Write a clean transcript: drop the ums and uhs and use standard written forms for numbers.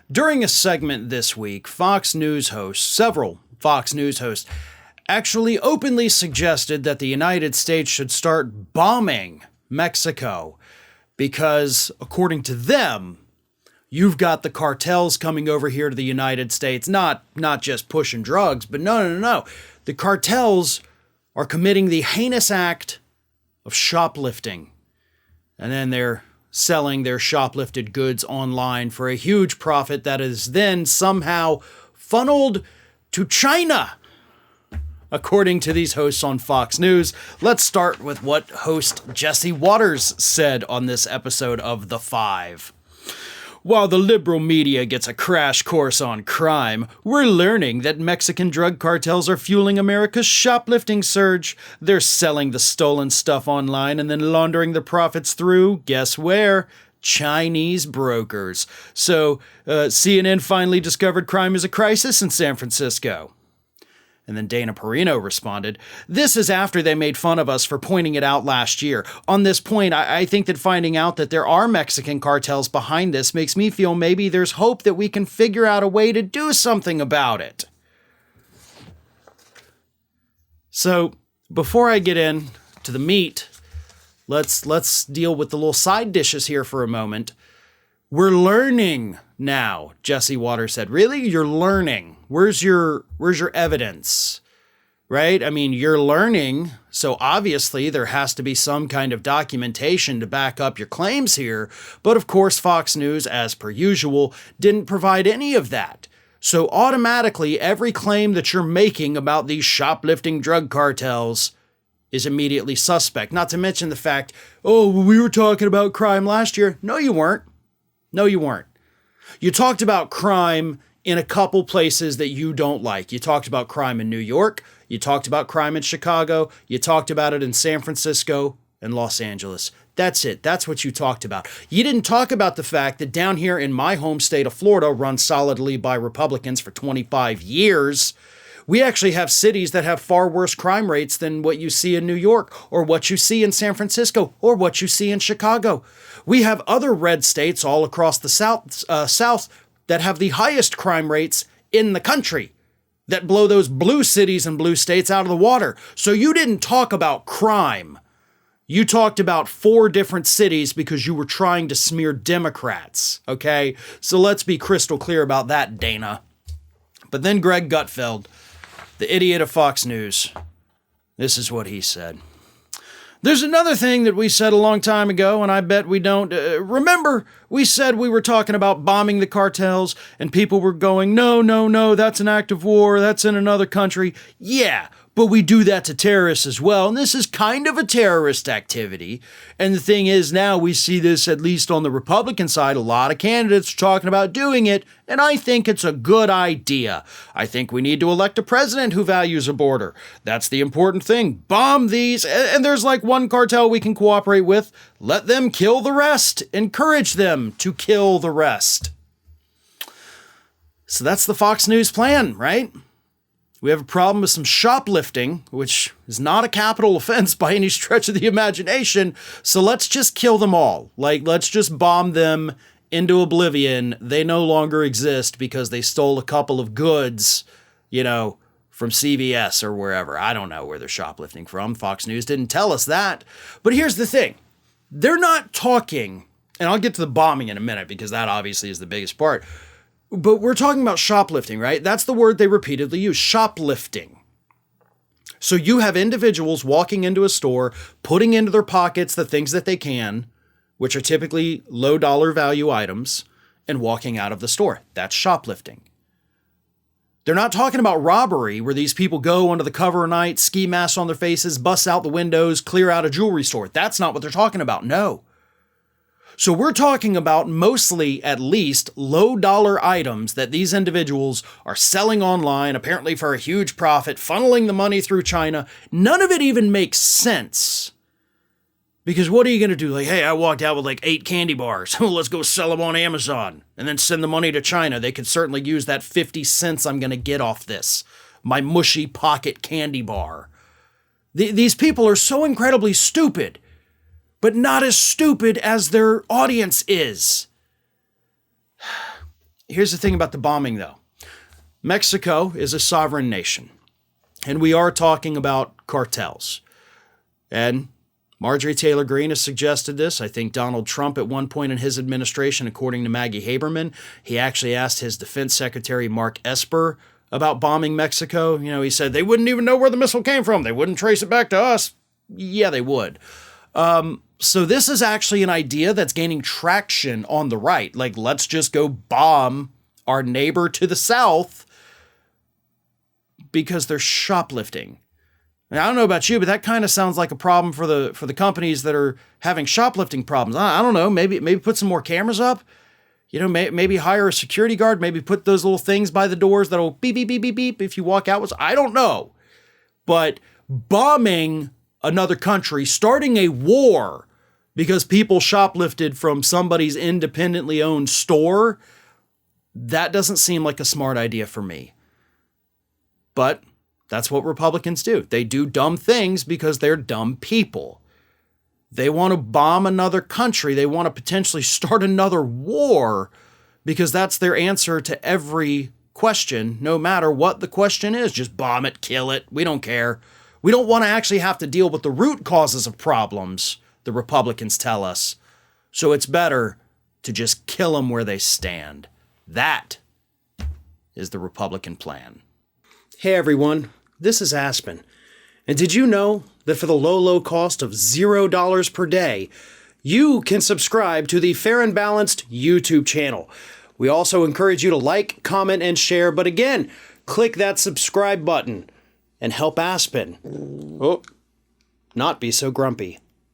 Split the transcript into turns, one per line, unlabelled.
During a segment this week, several Fox News hosts, actually openly suggested that the United States should start bombing Mexico because, according to them, you've got the cartels coming over here to the United States, not just pushing drugs, but no. The cartels are committing the heinous act of shoplifting. And then they're selling their shoplifted goods online for a huge profit that is then somehow funneled to China. According to these hosts on Fox News, let's start with what host Jesse Waters said on this episode of The Five. While the liberal media gets a crash course on crime, we're learning that Mexican drug cartels are fueling America's shoplifting surge. They're selling the stolen stuff online and then laundering the profits through, guess where? Chinese brokers. So, CNN finally discovered crime is a crisis in San Francisco. And then Dana Perino responded, "This is after they made fun of us for pointing it out last year. On this point, I think that finding out that there are Mexican cartels behind this makes me feel maybe there's hope that we can figure out a way to do something about it." So, before I get in to the meat, let's deal with the little side dishes here for a moment. We're learning now, Jesse Waters said. Really? You're learning. Where's your evidence? Right? I mean, you're learning, so obviously there has to be some kind of documentation to back up your claims here. But of course, Fox News, as per usual, didn't provide any of that. So automatically, every claim that you're making about these shoplifting drug cartels is immediately suspect. Not to mention the fact, oh, we were talking about crime last year. No, you weren't. No, you weren't. You talked about crime in a couple places that you don't like. You talked about crime in New York. You talked about crime in Chicago. You talked about it in San Francisco and Los Angeles. That's it. That's what you talked about. You didn't talk about the fact that down here in my home state of Florida, run solidly by Republicans for 25 years, we actually have cities that have far worse crime rates than what you see in New York or what you see in San Francisco or what you see in Chicago. We have other red states all across the South that have the highest crime rates in the country that blow those blue cities and blue states out of the water. So you didn't talk about crime. You talked about 4 different cities because you were trying to smear Democrats, okay? So let's be crystal clear about that, Dana. But then Greg Gutfeld, the idiot of Fox News, this is what he said. There's another thing that we said a long time ago, and I bet we don't. Remember, we said we were talking about bombing the cartels, and people were going, no, that's an act of war, that's in another country. Yeah, but we do that to terrorists as well, and this is kind of a terrorist activity. And the thing is, now we see this, at least on the Republican side, a lot of candidates talking about doing it, and I think it's a good idea. I think we need to elect a president who values a border. That's the important thing. Bomb these, and there's like one cartel we can cooperate with. Let them kill the rest. Encourage them to kill the rest. So that's the Fox News plan, right? We have a problem with some shoplifting, which is not a capital offense by any stretch of the imagination. So let's just kill them all. Let's just bomb them into oblivion. They no longer exist because they stole a couple of goods, from CVS or wherever. I don't know where they're shoplifting from. Fox News didn't tell us that. But here's the thing. They're not talking, and I'll get to the bombing in a minute because that obviously is the biggest part. But we're talking about shoplifting, right? That's the word they repeatedly use, shoplifting. So you have individuals walking into a store, putting into their pockets the things that they can, which are typically low dollar value items, and walking out of the store. That's shoplifting. They're not talking about robbery, where these people go under the cover of night, ski masks on their faces, bust out the windows, clear out a jewelry store. That's not what they're talking about, no. So we're talking about mostly, at least, low-dollar items that these individuals are selling online, apparently for a huge profit, funneling the money through China. None of it even makes sense. Because what are you going to do? Hey, I walked out with 8 candy bars. Let's go sell them on Amazon and then send the money to China. They could certainly use that 50 cents I'm going to get off this. My mushy pocket candy bar. These people are so incredibly stupid, but not as stupid as their audience is. Here's the thing about the bombing, though. Mexico is a sovereign nation, and we are talking about cartels. And Marjorie Taylor Greene has suggested this. I think Donald Trump at one point in his administration, according to Maggie Haberman, he actually asked his defense secretary, Mark Esper, about bombing Mexico. You know, he said they wouldn't even know where the missile came from. They wouldn't trace it back to us. Yeah, they would. So this is actually an idea that's gaining traction on the right. Like, let's just go bomb our neighbor to the south because they're shoplifting. And I don't know about you, but that kind of sounds like a problem for the companies that are having shoplifting problems. I don't know. Maybe put some more cameras up. You know, maybe hire a security guard. Maybe put those little things by the doors that'll beep beep beep beep beep if you walk out. I don't know, but bombing another country, starting a war because people shoplifted from somebody's independently owned store, that doesn't seem like a smart idea for me. But that's what Republicans do. They do dumb things because they're dumb people. They want to bomb another country. They want to potentially start another war because that's their answer to every question, no matter what the question is. Just bomb it, kill it. We don't care. We don't want to actually have to deal with the root causes of problems, the Republicans tell us. So it's better to just kill them where they stand. That is the Republican plan. Hey everyone, this is Aspen. And did you know that for the low cost of $0 per day, you can subscribe to the Fair and Balanced YouTube channel? We also encourage you to like, comment, and share. But again, click that subscribe button and help Aspen not be so grumpy.